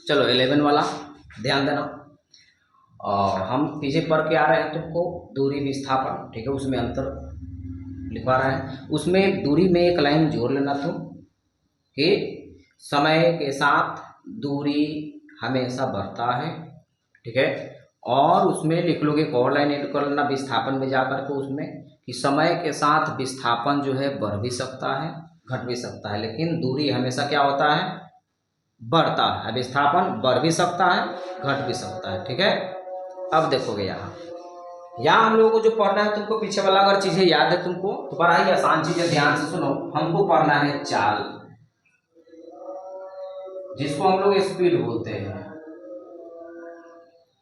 चलो 11 वाला ध्यान देना। और हम पीछे पढ़ के आ रहे हैं तुमको दूरी विस्थापन, ठीक है, उसमें अंतर लिखवा रहे हैं। उसमें दूरी में एक लाइन जोड़ लेना तुम कि समय के साथ दूरी हमेशा बढ़ता है, ठीक है। और उसमें लिख लोगे एक और लाइन ऐड कर लेना विस्थापन में जा करके उसमें कि समय के साथ विस्थापन जो है बढ़ भी सकता है घट भी सकता है, लेकिन दूरी हमेशा क्या होता है, बढ़ता है। विस्थापन बढ़ भी सकता है घट भी सकता है, ठीक है। अब देखोगे यहाँ हम लोगों को जो पढ़ना है, तुमको पीछे वाला अगर चीजें याद है तुमको तो बड़ा ही आसान चीज है, ध्यान से सुनो। हमको पढ़ना है चाल, जिसको हम लोग स्पीड बोलते हैं,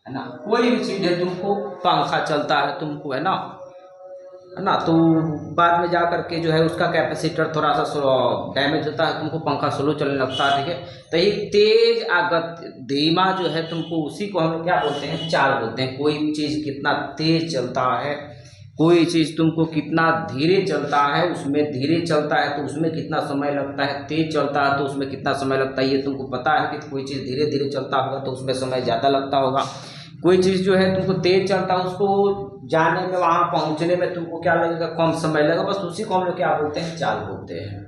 है ना। कोई भी चीज है, तुमको पंखा चलता है तुमको, है ना, तो बाद में जा करके जो है उसका कैपेसिटर थोड़ा सा डैमेज होता है, तुमको पंखा स्लो चलने लगता है, ठीक है। तो ये तेज आगत धीमा जो है तुमको, उसी को हम लोग क्या बोलते हैं, चाल बोलते हैं। कोई चीज़ कितना तेज चलता है, कोई चीज़ तुमको कितना धीरे चलता है, उसमें धीरे चलता है तो उसमें कितना समय लगता है, तेज चलता है तो उसमें कितना समय लगता है, ये तुमको पता है कि कोई चीज़ धीरे धीरे चलता होगा तो उसमें समय ज़्यादा लगता होगा। कोई चीज़ जो है तुमको तेज चलता है, उसको जाने में, वहाँ पहुँचने में तुमको क्या लगेगा, कम समय लगेगा, बस उसी को हम लोग क्या बोलते हैं, चाल बोलते हैं,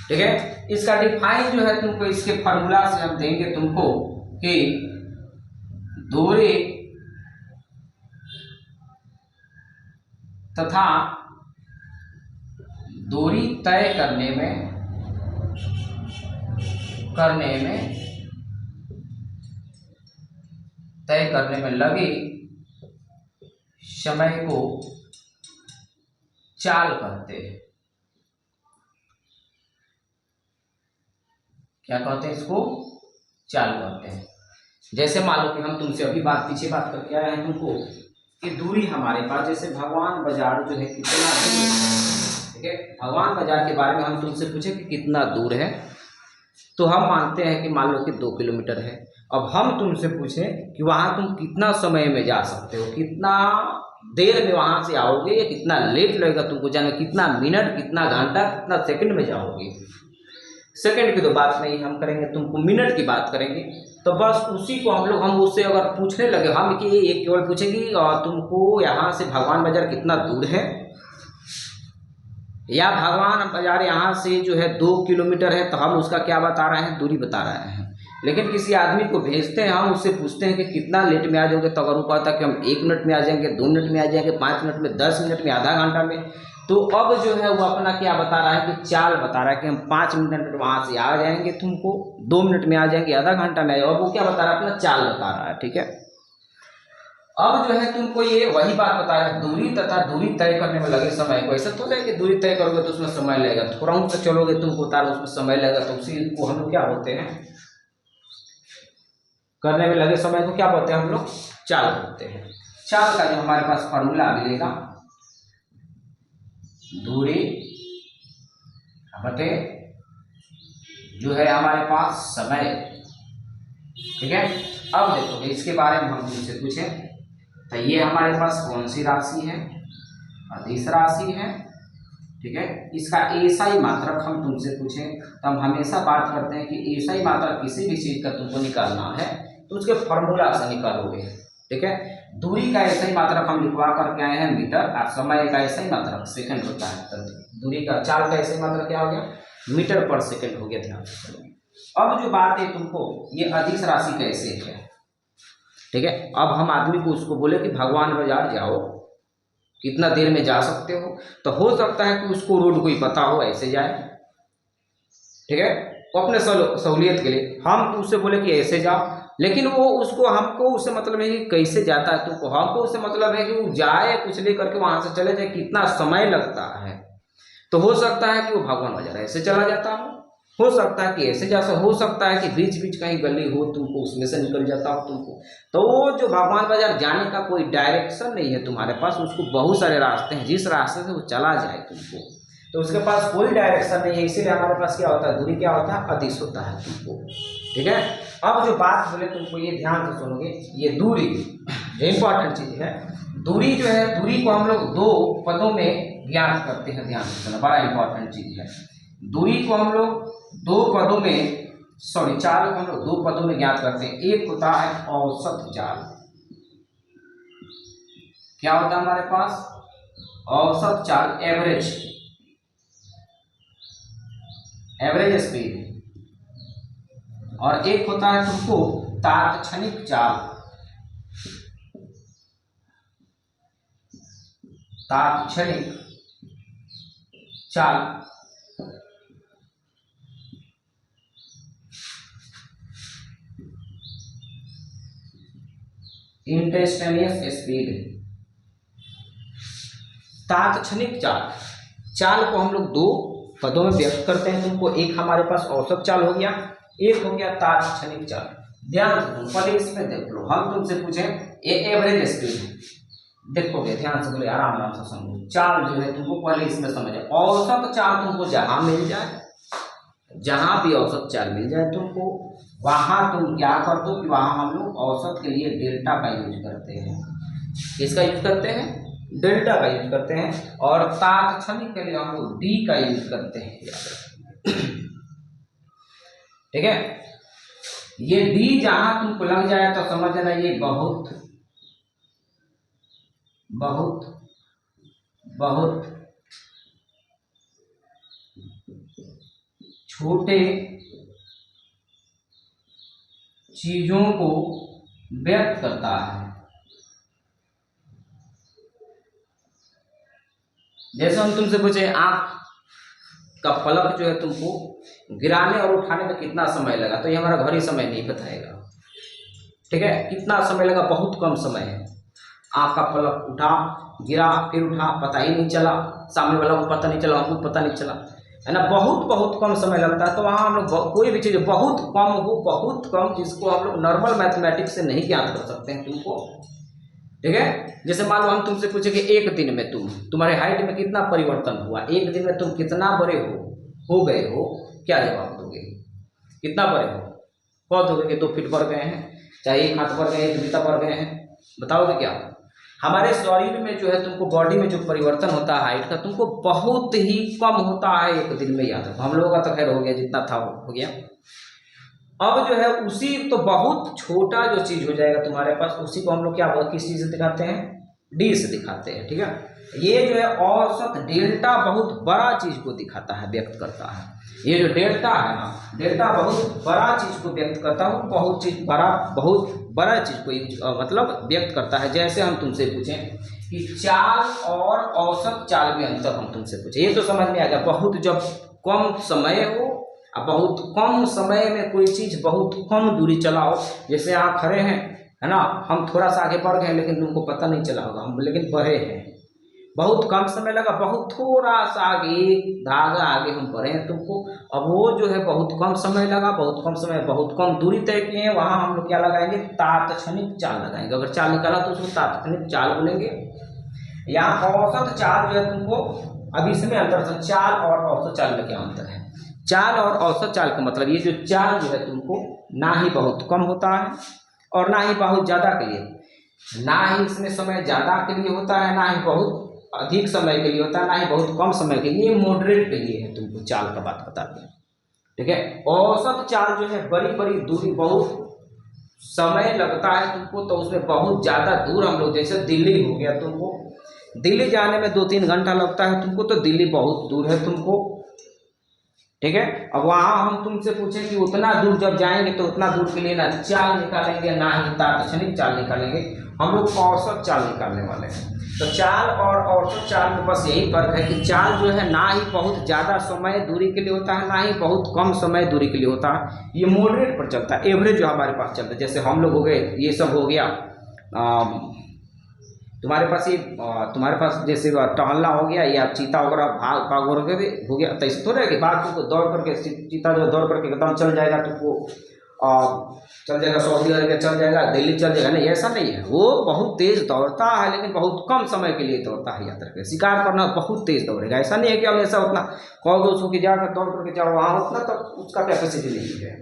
ठीक है। इसका डिफाइन जो है तुमको इसके फार्मूला से हम देंगे तुमको कि दूरी तथा दूरी तय करने में लगे समय को चाल कहते हैं। क्या कहते हैं इसको, चाल कहते हैं। जैसे मान लो कि हम तुमसे अभी पीछे बात करके आए हैं तुमको कि दूरी हमारे पास, जैसे भगवान बाजार जो है कितना दूर है, ठीक है। भगवान बाजार के बारे में हम तुमसे पूछे कि कितना दूर है, तो हम मानते हैं कि मान लो कि 2 किलोमीटर है। अब हम तुमसे पूछे कि वहाँ तुम कितना समय में जा सकते हो, कितना देर में वहाँ से आओगे, या कितना लेट लगेगा तुमको जाने, कितना मिनट, कितना घंटा, कितना सेकंड में जाओगे। सेकंड की तो बात नहीं हम करेंगे, तुमको मिनट की बात करेंगे। तो बस उसी को हम उससे अगर पूछने लगे हम कि ये केवल पूछेंगे तुमको यहाँ से भगवान बाजार कितना दूर है, या भगवान बाजार यहाँ से जो है 2 किलोमीटर है, तो हम उसका क्या बता रहे हैं, दूरी बता रहे हैं। लेकिन किसी आदमी को भेजते हैं, हम उससे पूछते हैं कि कितना लेट में आ जाओगे, तो अगर वो कहता है कि हम 1 मिनट में आ जाएंगे, 2 मिनट में आ जाएंगे, 5 मिनट में, 10 मिनट में, आधा घंटा में, तो अब जो है वो अपना क्या बता रहा है कि चाल बता रहा है कि हम 5 मिनट में वहाँ से आ जाएंगे, तुमको 2 मिनट में आ जाएंगे, आधा घंटा में आ जाओ। अब वो क्या बता रहा है, अपना चाल बता रहा है, ठीक है। अब जो है तुमको ये वही बात बता रहा है, दूरी तथा दूरी तय करने में लगे समय को। ऐसा तो है कि दूरी तय करोगे तो उसमें समय लगेगा, थोड़ा ऊँच चलोगे तुमको उतारो उसमें समय लगेगा, तो उसी को हम लोग क्या बोलते हैं, करने में लगे समय को क्या बोलते हैं हम लोग, चाल बोलते हैं। चाल का जो हमारे पास फॉर्मूला मिलेगा, दूरी बटे जो है हमारे पास समय, ठीक है। अब देखो इसके बारे में हम तुमसे पूछें तो ये हमारे पास कौन सी राशि है, अदिश राशि है, ठीक है। इसका एसआई मात्रक हम तुमसे पूछें तो हम हमेशा बात करते हैं कि एसआई मात्रक किसी भी चीज का तुमको निकालना है तो उसके फॉर्मूला से निकालोगे, ठीक है। दूरी का एसआई मात्रक हम लिखवा करके आए हैं मीटर, और समय का एसआई मात्रक सेकंड होता है। तो दूरी का, चाल का एसआई मात्रक क्या हो गया, मीटर पर सेकंड हो गया, ध्यान से। अब जो बात है तुमको, ये अदिश राशि कैसे है, ठीक है। अब हम आदमी को उसको बोले कि भगवान बाजार जाओ, कितना देर में जा सकते हो, तो हो सकता है कि उसको रोड कोई पता हो, ऐसे जाए, ठीक है, अपने सहूलियत के लिए। हम उससे बोले कि ऐसे जाओ, लेकिन वो उसको, हमको उससे मतलब है कि कैसे जाता है, तो हमको उससे मतलब है कि वो जाए, कुछ ले करके वहां से चले जाए, कितना समय लगता है। तो हो सकता है कि वो भगवान बाजार ऐसे चला जाता हो सकता है कि ऐसे जैसा, हो सकता है कि बीच बीच कहीं गली हो तुमको उसमें से निकल जाता हो तुमको। तो वो जो भगवान बाजार जाने का कोई डायरेक्शन नहीं है तुम्हारे पास, उसको बहुत सारे रास्ते हैं, जिस रास्ते से वो चला जाए तुमको, तो उसके पास कोई डायरेक्शन नहीं है। इसीलिए हमारे पास क्या होता है, दूरी क्या होता है, अदिश होता है तुमको, ठीक है। अब जो बात बोले तुमको ये ध्यान से सुनोगे, ये दूरी जो इंपॉर्टेंट चीज है, दूरी जो है, दूरी को हम लोग 2 पदों में ज्ञात करते हैं, ध्यान से सुनना, बड़ा इंपॉर्टेंट चीज है। दूरी को हम लोग 2 पदों में सॉरी, चाल को हम लोग दो पदों में ज्ञात करते हैं। एक होता है औसत चाल। क्या होता है हमारे पास? औसत चाल, एवरेज स्पीड। और एक होता है तुमको तात्क्षणिक चाल। तात्क्षणिक चाल इंस्टेंटेनियस स्पीड। तात्क्षणिक चाल, चाल को हम लोग दो पदों में व्यक्त करते हैं तुमको। एक हमारे पास औसत चाल हो गया, एक हो गया तात्क्षणिक चाल। ध्यान से पहले इसमें देख लो, हम तुमसे पूछे ये एवरेज स्पीड है, देखोगे ध्यान से, बोले आराम से समझो। चाल जो है तुमको पहले इसमें समझ है। औसत चाल तुमको जहां मिल जाए, जहां भी औसत चाल मिल जाए तुमको, वहां तुम क्या कर दो कि वहां हम लोग औसत के लिए डेल्टा का यूज करते हैं। किसका यूज करते हैं? डेल्टा का यूज करते हैं। और तात्क्षणिक के लिए हम लोग डी का यूज करते हैं। ठीक है, ये डी जहां तुमको लग जाए तो समझ लेना ये बहुत बहुत बहुत छोटे चीजों को व्यक्त करता है। जैसे हम तुमसे पूछे आंख का पलक जो है तुमको गिराने और उठाने में कितना समय लगा, तो ये हमारा घड़ी समय नहीं बताएगा। ठीक है, कितना समय लगा? बहुत कम समय है। आंख का पलक उठा, गिरा, फिर उठा, पता ही नहीं चला, सामने वाला को पता नहीं चला, हमको पता नहीं चला, है ना। बहुत बहुत कम समय लगता है। तो वहाँ हम लोग कोई भी चीज़ बहुत कम हो, बहुत कम, जिसको हम लोग नॉर्मल मैथमेटिक्स से नहीं ज्ञात कर सकते हैं तुमको। ठीक है, जैसे मान लो हम तुमसे पूछे कि एक दिन में तुम्हारे हाइट में कितना परिवर्तन हुआ, एक दिन में तुम कितना बड़े हो गए हो, क्या जवाब दोगे? कितना बड़े हो? कह दोगे कि 2 फीट बढ़ गए हैं, चाहे 1 हाथ बढ़ गए, 1 बीता बढ़ गए हैं, बताओगे क्या? हमारे शरीर में जो है तुमको बॉडी में जो परिवर्तन होता है हाइट का, तुमको बहुत ही कम होता है एक दिन में, याद रखो। हम लोगों का तो खैर हो गया, जितना था हो गया। अब जो है उसी तो बहुत छोटा जो चीज हो जाएगा तुम्हारे पास, उसी को हम लोग क्या किस चीज से दिखाते हैं? डी से दिखाते हैं। ठीक है, ये जो है औसत डेल्टा बहुत बड़ा चीज को दिखाता है, व्यक्त करता है। ये जो डेल्टा है ना, डेल्टा बहुत बड़ा चीज को व्यक्त करता है, बहुत बड़ा चीज को मतलब व्यक्त करता है। जैसे हम तुमसे पूछें कि चाल और औसत चाल में अंतर हम तुमसे पूछे, ये तो समझ में आ गया। बहुत जब कम समय हो, अब बहुत कम समय में कोई चीज बहुत कम दूरी चलाओ, जैसे आप खड़े हैं, है ना, हम थोड़ा सा आगे बढ़ गए लेकिन तुमको पता नहीं चला होगा, हम लेकिन बढ़े हैं, बहुत कम समय लगा, बहुत थोड़ा सा आगे धागा आगे हम बढ़े हैं तुमको। अब वो जो है बहुत कम समय लगा, बहुत कम समय, बहुत कम दूरी तय किए हैं, वहां हम लोग क्या लगाएंगे? तात्क्षणिक चाल लगाएंगे। अगर चाल निकाला तो उसको तात्क्षणिक चाल बोलेंगे। यहाँ औसत चाल जो है तुमको, अब इसमें अंतर, चाल और औसत चाल में क्या अंतर है? चाल और औसत चाल का मतलब, ये जो चाल जो है तुमको ना ही बहुत कम होता है और ना ही बहुत ज़्यादा के लिए, ना ही इसमें समय ज़्यादा के लिए होता है, ना ही बहुत अधिक समय के लिए होता है, ना ही बहुत कम समय के लिए, मॉडरेट के लिए है। तुमको चाल का बात बताते हैं। ठीक है, औसत चाल जो है बड़ी बड़ी दूरी, बहुत समय लगता है तुमको, तो उसमें बहुत ज़्यादा दूर हम लोग, जैसे दिल्ली हो गया, तुमको दिल्ली जाने में 2-3 घंटा लगता है तुमको, तो दिल्ली बहुत दूर है तुमको। ठीक है, अब वहां हम तुमसे पूछें कि उतना दूर जब जाएंगे तो उतना दूर के लिए ना चाल निकालेंगे, ना ही तात्क्षणिक चाल निकालेंगे, हम लोग औसत चाल निकालने वाले हैं। तो चाल और औसत चाल में बस यही फर्क है कि चाल जो है ना ही बहुत ज़्यादा समय दूरी के लिए होता है, ना ही बहुत कम समय दूरी के लिए होता है, ये मॉडरेट पर चलता है, एवरेज जो हमारे पास चलता है। जैसे हम लोग हो गए, ये सब हो गया, तुम्हारे पास जैसे टहलना हो गया, या चीता वगैरह भाग हो गया, तो ऐसे थोड़ा है कि भाग तुमको दौड़ करके, चीता जो दौड़ करके एकदम चल जाएगा, तुमको चल जाएगा सऊदी अरबिया, चल जाएगा दिल्ली, चल जाएगा, नहीं, ऐसा नहीं है। वो बहुत तेज दौड़ता है, लेकिन बहुत कम समय के लिए दौड़ता है। याद रखें, शिकार करना बहुत तेज दौड़ेगा, ऐसा नहीं है कि हमेशा उतना कहोगे उसको कि जाकर दौड़ करके जाओ वहाँ, उतना तो उसका कैपेसिटी नहीं है।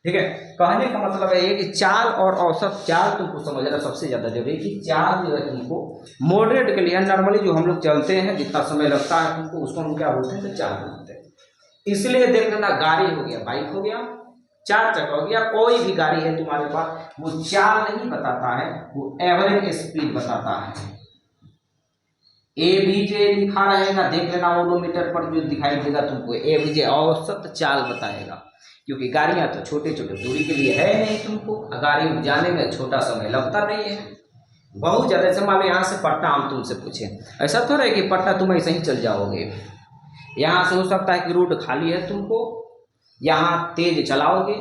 ठीक है, कहने का मतलब है ये कि चाल और औसत चाल तुमको समझना सबसे ज़्यादा जरूरी है कि चाल जो है तुमको मॉडरेट के लिए, नॉर्मली जो हम लोग चलते हैं, जितना समय लगता है तुमको, उसको हम क्या बोलते हैं? तो चाल बोलते हैं। इसलिए देख लेना, गाड़ी हो गया, बाइक हो गया, 4 चक्का हो गया, कोई भी गाड़ी है तुम्हारे पास, वो चाल नहीं बताता है, वो एवरेज स्पीड बताता है। एवीजे लिखा रहेगा, देख लेना ओडोमीटर पर जो दिखाई देगा तुमको, एवीजे औसत चाल बताएगा, क्योंकि गाड़ियां तो छोटे छोटे दूरी के लिए है नहीं, तुमको गाड़ी में जाने में छोटा समय लगता नहीं है बहुत ज़्यादा। जैसे मान लो यहाँ से पटना हम तुमसे पूछे, ऐसा थोड़ा है कि पटना तुम ऐसे ही चल जाओगे, यहाँ से हो सकता है कि रोड खाली है, तुमको यहाँ तेज चलाओगे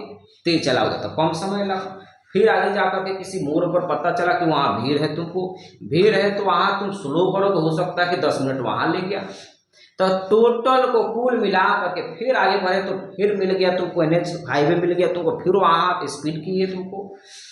तो कम समय लगा, फिर आगे जाकर के किसी मोड़ पर पता चला कि वहाँ भीड़ है, तुमको भीड़ है तो वहाँ तुम स्लो करो तो हो सकता है कि 10 मिनट वहाँ ले गया। तो टोटल को कुल मिला करके फिर आगे बढ़े तो फिर मिल गया तुमको NH हाईवे मिल गया तुमको, फिर वहाँ स्पीड की है तुमको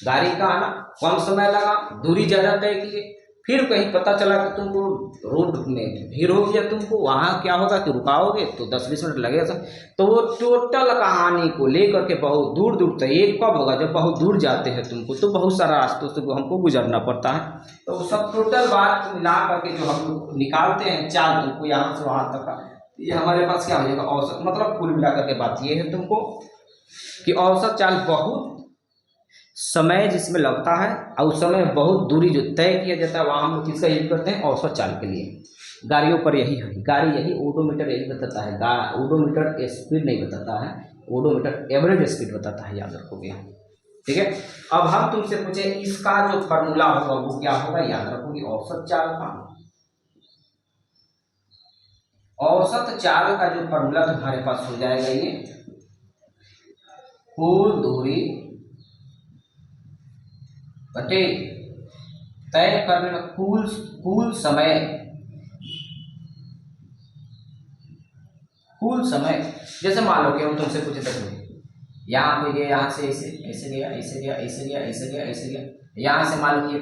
गाड़ी का आना, कम समय लगा, दूरी ज़्यादा तय की है, फिर कहीं पता चला कि तुमको रोड में भीड़ हो गया, तुमको वहाँ क्या होगा कि रुकाओगे तो 10-20 मिनट लगेगा। तो वो टोटल कहानी को लेकर के बहुत दूर दूर तक, ये कब होगा जब बहुत दूर जाते हैं तुमको तो बहुत सारा रास्तों से हमको गुजरना पड़ता है, तो सब टोटल बात मिला करके जो हम लोग निकालते हैं चाल तुमको यहाँ से वहाँ तक का, ये हमारे पास क्या हो जाएगा औसत, मतलब कुल मिला करके बात ये है तुमको कि औसत चाल बहुत समय जिसमें लगता है और उस समय बहुत दूरी जो तय किया जाता है, वहाँ हम लोग किसका यूज करते हैं औसत चाल के लिए। गाड़ियों पर यही है, गाड़ी यही ओडोमीटर यही बताता है, ओडोमीटर स्पीड नहीं बताता है, ओडोमीटर एवरेज स्पीड बताता है, याद रखोगे। ठीक है, अब हम तुमसे पूछे इसका जो फॉर्मूला होगा वो क्या होगा, याद रखोगे औसत चाल का। औसत चाल का जो फॉर्मूला तुम्हारे पास हो जाएगा ये कुल दूरी बटे तय करने में कुल समय। जैसे मान लो कि हम तुमसे पूछे देखो यहाँ पे गया, यहाँ से ऐसे ऐसे गया, ऐसे गया, ऐसे गया, ऐसे गया, ऐसे गया, यहाँ से मान लो कि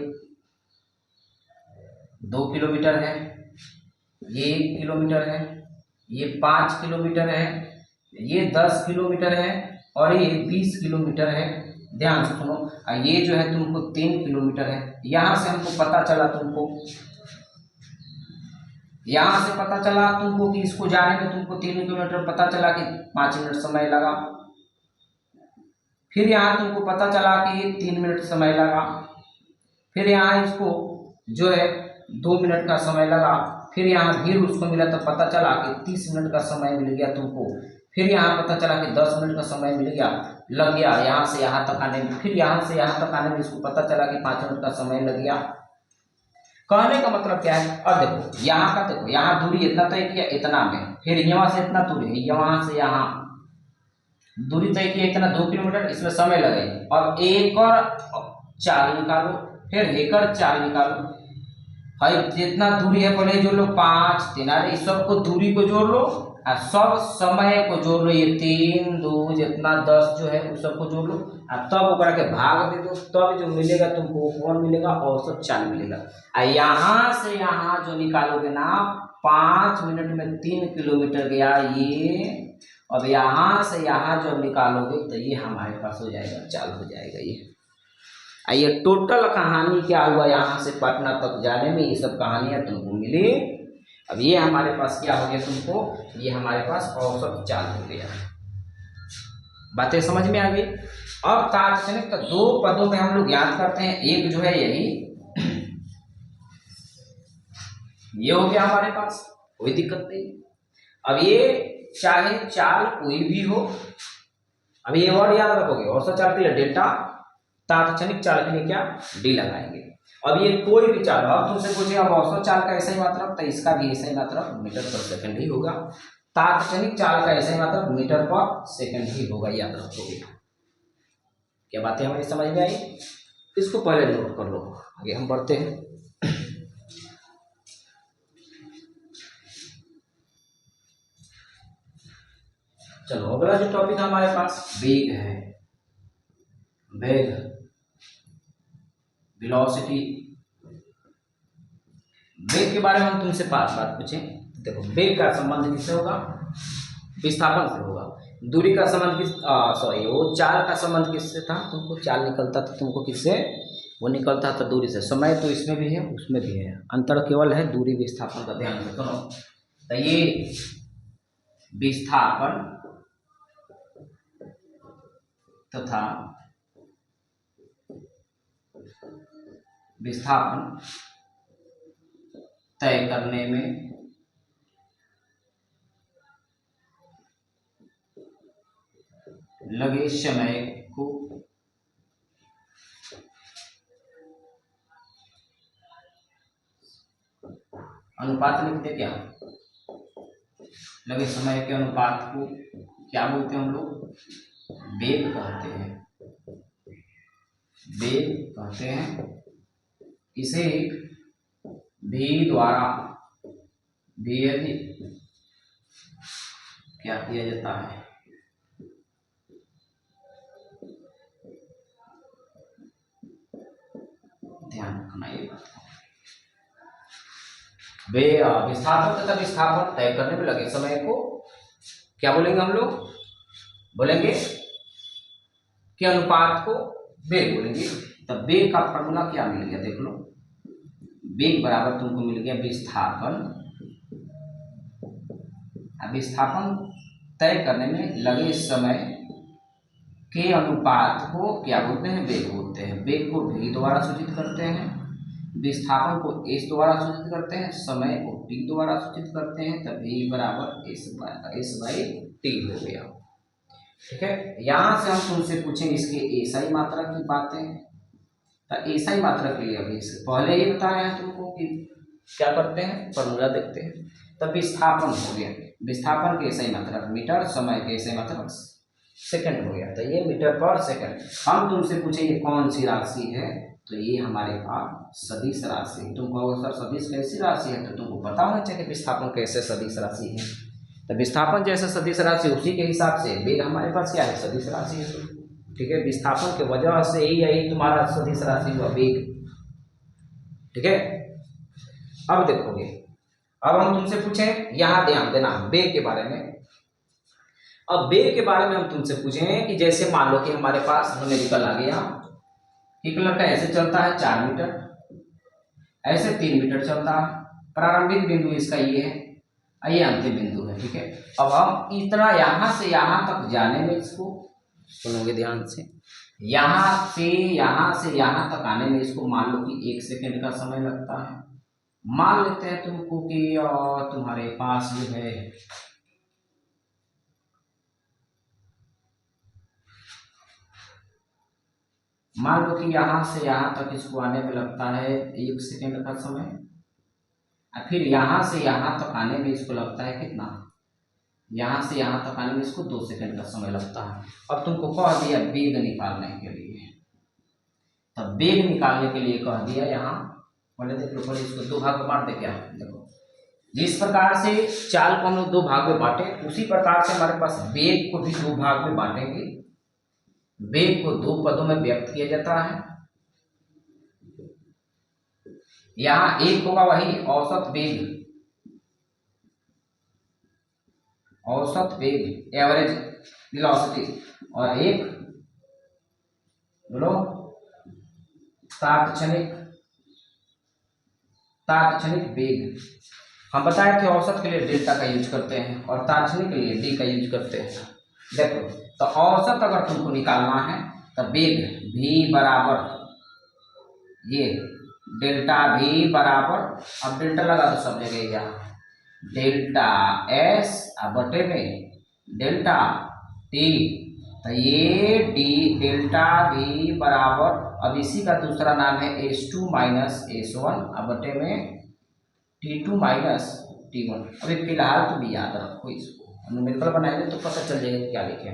2 किलोमीटर है, ये 1 किलोमीटर है, ये 5 किलोमीटर है, ये 10 किलोमीटर है और ये 20 किलोमीटर है। ध्यान से सुनो, ये जो है तुमको 3 किलोमीटर है। यहाँ से हमको पता चला तुमको, यहाँ से पता चला तुमको कि इसको जाने में तुमको 3 किलोमीटर पता चला कि 5 मिनट समय लगा, फिर यहाँ तुमको पता चला कि 3 मिनट समय लगा, फिर यहाँ इसको जो है 2 मिनट का समय लगा, फिर यहाँ भीड़ उसको मिला तो पता चला कि 30 मिनट का समय मिल गया तुमको, फिर यहाँ पता चला कि 10 मिनट का समय मिल गया लग गया यहाँ से यहाँ तक आने में, फिर यहाँ से यहाँ तक आने में इसको पता चला कि 5 मिनट का समय लग गया। कहने का मतलब क्या है, अब देखो यहाँ का, देखो यहाँ दूरी इतना तय किया इतना में, फिर यहाँ से इतना दूरी है, यहाँ से यहाँ दूरी तय किया इतना 2 किलोमीटर, इसमें समय लगे, और एक और चाल निकालो, फिर एक और चाल निकालो भाई, जितना दूरी है पहले जोड़ लो 5 3, अरे सबको दूरी को जोड़ लो और सब समय को जोड़ लो, ये 3 2 जितना 10 जो है उस सबको जोड़ लो और तब ओकरा के भाग दे दो, तब जो मिलेगा तुमको कौन मिलेगा औसत चाल मिलेगा। और यहाँ से यहाँ जो निकालोगे ना 5 मिनट में 3 किलोमीटर गया ये, अब यहाँ से यहाँ जब निकालोगे तो ये हमारे पास हो जाएगा चाल हो जाएगा ये। ये टोटल कहानी क्या हुआ यहाँ से पटना तक जाने में, ये सब कहानियाँ तुमको मिली। अब ये हमारे पास क्या हो गया तुमको, ये हमारे पास औसत चाल हो गया। बातें समझ में आ गई। अब तात्क्षणिक तो 2 पदों में हम लोग याद करते हैं, एक जो है यही ये हो गया हमारे पास, कोई दिक्कत नहीं। अब ये चाहे चाल कोई भी हो, अब ये वर्ड याद रखोगे, औसत चाल के लिए डेल्टा, तात्क्षणिक चाल के लिए क्या डी लगाएंगे। अब ये कोई भी चाल, अब तुमसे पूछे अब औसत चाल का ऐसा ही मतलब, तो इसका भी ऐसा ही मतलब मीटर पर सेकंड ही होगा, तात्क्षणिक चाल का ऐसा ही मतलब मीटर पर सेकंड ही होगा, याद रखोगे। क्या बातें हमारी समझ में आई, इसको पहले नोट कर लो, आगे हम बढ़ते हैं। चलो अगला जो टॉपिक हमारे पास वेग है, वेग वेलोसिटी। वेग के बारे में हम तुमसे बात पूछें, देखो वेग का संबंध किससे होगा, विस्थापन से होगा। दूरी का संबंध किस वो चाल का संबंध किससे था, तुमको चाल निकलता था तुमको किससे, वो निकलता था दूरी से। समय तो इसमें भी है उसमें भी है, अंतर केवल है दूरी विस्थापन का, ध्यान रखो। तो ये विस्थापन तथा विस्थापन तय करने में लगे समय को अनुपात लिखते क्या, लगे समय के अनुपात को क्या बोलते हैं हम लोग, वेग कहते हैं, वेग कहते हैं। इसे v द्वारा क्या किया जाता है, ध्यान रखना ये बात। वे विस्थापन तथा विस्थापन तय करने में लगे समय को क्या बोलेंगे हम लोग, बोलेंगे कि अनुपात को वेग बोलेंगे। तब वेग का फॉर्मूला क्या मिल गया, देख लो, वेग बराबर तुमको मिल गया विस्थापन, विस्थापन तय करने में लगे समय के अनुपात को क्या बोलते हैं, वेग बोलते हैं। वेग को v द्वारा सूचित करते हैं, विस्थापन को s द्वारा सूचित करते हैं, समय को t द्वारा सूचित करते हैं। तब v बराबर s बाई t हो गया। ठीक है, यहाँ से हम तुमसे पूछेंगे इसके एसआई मात्रा की बातें। तो एसआई मात्रा के लिए अभी पहले ही बताया है तुमको कि क्या करते हैं, फॉर्मूला देखते हैं। तब विस्थापन हो गया, विस्थापन के एसआई मात्रा मीटर, समय के एसआई मात्रा सेकंड हो गया। तो ये मीटर पर सेकंड। हम तुमसे पूछेंगे कौन सी राशि है, तो ये हमारे पास सदिश राशि। तुम कहोगे सर सदिश कैसी राशि है, तो तुमको पता होना चाहिए विस्थापन कैसे सदिश राशि है। तो विस्थापन जैसे सदिश राशि उसी के हिसाब से वेग हमारे पास क्या है, सदिश राशि है। ठीक है, विस्थापन के वजह से ही यही तुम्हारा सदिश राशि हुआ वेग। ठीक है, अब देखोगे, अब हम तुमसे पूछें, यहाँ ध्यान देना वेग के बारे में। अब वेग के बारे में हम तुमसे पूछें कि जैसे मान लो कि हमारे पास न्यूमेरिकल आ गया, एक लड़का ऐसे चलता है 4 मीटर, ऐसे 3 मीटर चलता है। प्रारंभिक बिंदु इसका ये है, ये अंतिम बिंदु है। ठीक है, अब हम इतना यहाँ से यहाँ तक जाने में, इसको सुनोगे ध्यान से, यहाँ से यहाँ तक आने में इसको मान लो कि 1 सेकेंड का समय लगता है। मान लेते हैं तुमको कि तुम्हारे पास जो है मान लो कि यहाँ से यहाँ तक इसको आने में लगता है 1 सेकेंड का समय, और फिर यहाँ से यहाँ तक आने में इसको लगता है कितना, यहाँ से यहाँ तक आने में इसको 2 सेकेंड का समय लगता है। अब तुमको कह दिया वेग निकालने के लिए, तब वेग निकालने के लिए कह दिया, यहाँ पहले देख लो, पहले इसको 2 भाग में बांट दे। क्या देखो, जिस प्रकार से चाल को हम लोग 2 भाग में बांटे, उसी प्रकार से हमारे पास वेग को भी 2 भाग में बांटेंगे। वेग को 2 पदों में व्यक्त किया जाता है। यहाँ एक होगा वही औसत वेग एवरेज वेलोसिटी, और एक बोलो तात्क्षणिक वेग। हम बताए थे औसत के लिए डेल्टा का यूज करते हैं और तात्क्षणिक के लिए डी का यूज करते हैं। देखो, तो औसत अगर तुमको निकालना है तो वेग v बराबर ये डेल्टा v बराबर, अब डेल्टा लगा तो सब जगह यहाँ डेल्टा s बटे में डेल्टा t। तो ये डेल्टा v बराबर, अब इसी का दूसरा नाम है s2 माइनस s1 बटे में t2 माइनस t1। अभी फिलहाल तुम याद रखो, इसको न्यूमेरिकल बनाएंगे तो पता चल जाएगा क्या लिखे।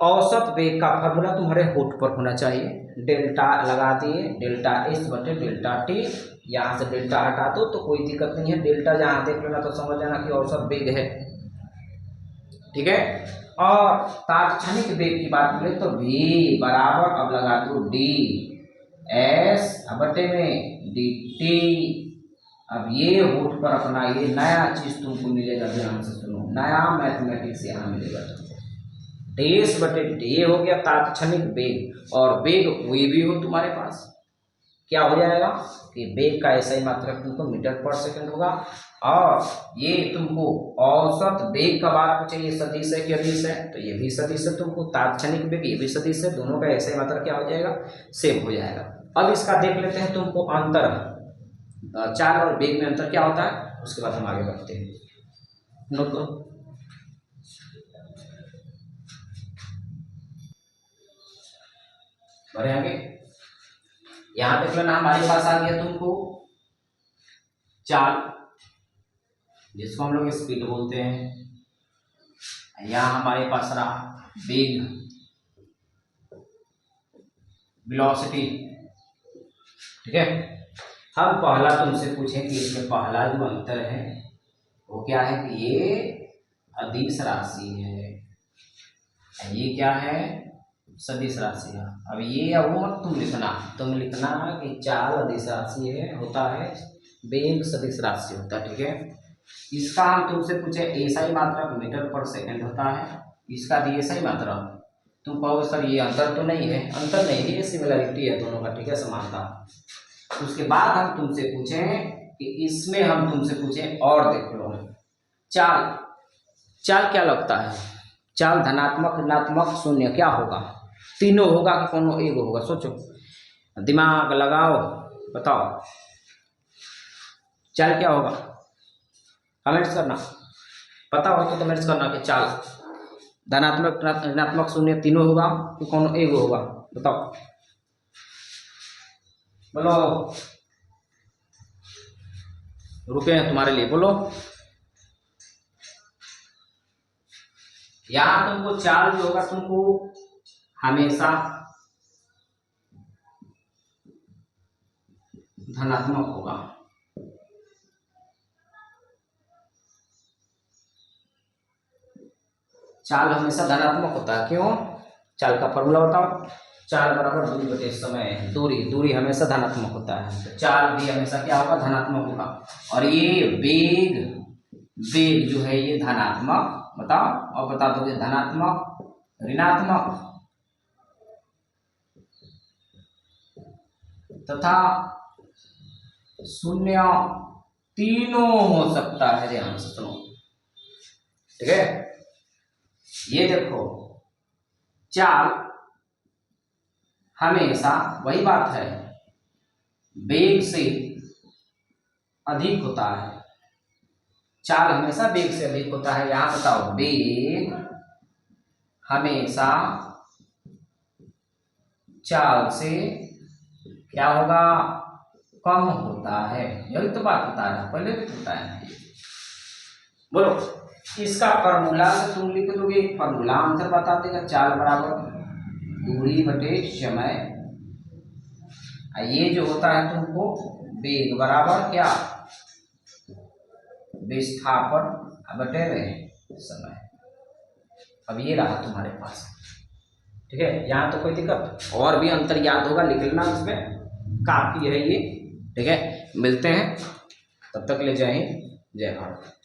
औसत वेग का फॉर्मूला तुम्हारे होठ पर होना चाहिए। डेल्टा लगा दिए, डेल्टा s बटे डेल्टा t, यहाँ से डेल्टा हटा दो तो कोई दिक्कत नहीं है। डेल्टा जहाँ देख लेना तो समझ जाना कि औसत वेग है। ठीक है, और तात्क्षणिक वेग की बात करें तो v बराबर, अब लगा दो d s बटे में dt। अब ये होठ पर अपना ये नया चीज तुमको मिलेगा, ध्यान से सुनो, नया मैथमेटिक्स यहाँ मिलेगा तुमको। ds बटे dt हो गया तात्क्षणिक वेग, और वेग कोई भी हो तुम्हारे पास क्या हो जाएगा कि वेग का ऐसा ही मात्रक तुमको मीटर पर सेकंड होगा। और ये तुमको औसत वेग का बात पूछे, ये सदिश है कि अदिश है, तो ये भी सदिश है। तुमको तात्क्षणिक वेग, ये भी सदिश है। दोनों का ऐसे ही मतलब क्या हो जाएगा, सेम हो जाएगा। अब इसका देख लेते हैं तुमको अंतर, चाल और वेग में अंतर क्या होता है, उसके बाद हम आगे बढ़ते हैं। नोट करो। बढ़े आगे। यहां देख लेना, हमारे पास आ गया तुमको चाल, जिसको हम लोग स्पीड बोलते हैं। यहाँ हमारे पास रहा वेग, वेलोसिटी, ठीक है। हम पहला तुमसे पूछें कि इसमें पहला जो अंतर है वो क्या है, कि ये अदिश राशि है, ये क्या है, सदिश राशि है। अब ये या वो मत तुम लिखना कि चाल अदिश राशि है, होता है, वेग सदिश राशि होता है, ठीक है। इसका हम तुमसे पूछे एसआई मात्रक मीटर पर सेकंड होता है, इसका भी एसआई मात्रक। तुम कहोगे सर ये अंतर तो नहीं है, अंतर नहीं है, ये सिमिलरिटी है दोनों का, ठीक है, समानता। उसके बाद हम तुमसे पूछें कि इसमें हम तुमसे पूछें और देख लो, चाल, चाल क्या लगता है, चाल धनात्मक ऋणात्मक शून्य क्या होगा, तीनों होगा कि कोनो एक होगा, सोचो, दिमाग लगाओ, बताओ चाल क्या होगा, कमेंट्स करना, पता हो तो कमेंट्स करना कि चाल धनात्मक ऋणात्मक शून्य तीनों होगा कि कोनो एक होगा, बताओ, बोलो, रुके हैं तुम्हारे लिए, बोलो। यहां तुमको चाल जो होगा तुमको हमेशा धनात्मक होगा, चाल हमेशा धनात्मक होता है। क्यों, चाल का फॉर्मूला बताओ, चाल बराबर दूरी बटे समय, दूरी हमेशा धनात्मक होता है, तो चाल भी हमेशा क्या होगा, धनात्मक होगा। और ये वेग जो है ये धनात्मक, बताओ, और बता दोगे धनात्मक ऋणात्मक तथा शून्य तीनों हो सकता है, ध्यान से सुनो, ठीक है। ये देखो, चाल हमेशा वही बात है, वेग से अधिक होता है, चाल हमेशा वेग से अधिक होता है। यहां बताओ, वेग हमेशा चाल से क्या होगा, कम होता है, यही तो बात होता है, पहले भी होता है। बोलो, इसका फॉर्मूला से तुम लिख दोगे, फॉर्मूला आंसर बता देगा, चाल बराबर दूरी बटे समय, ये जो होता है तुमको वेग बराबर क्या, विस्थापन बटे समय। अब ये रहा तुम्हारे पास, ठीक है। यहाँ तो कोई दिक्कत, और भी अंतर याद होगा, लिख लेना, इसमें काफी है ये, ठीक है। मिलते हैं, तब तक ले, जय हिंद, जय भारत।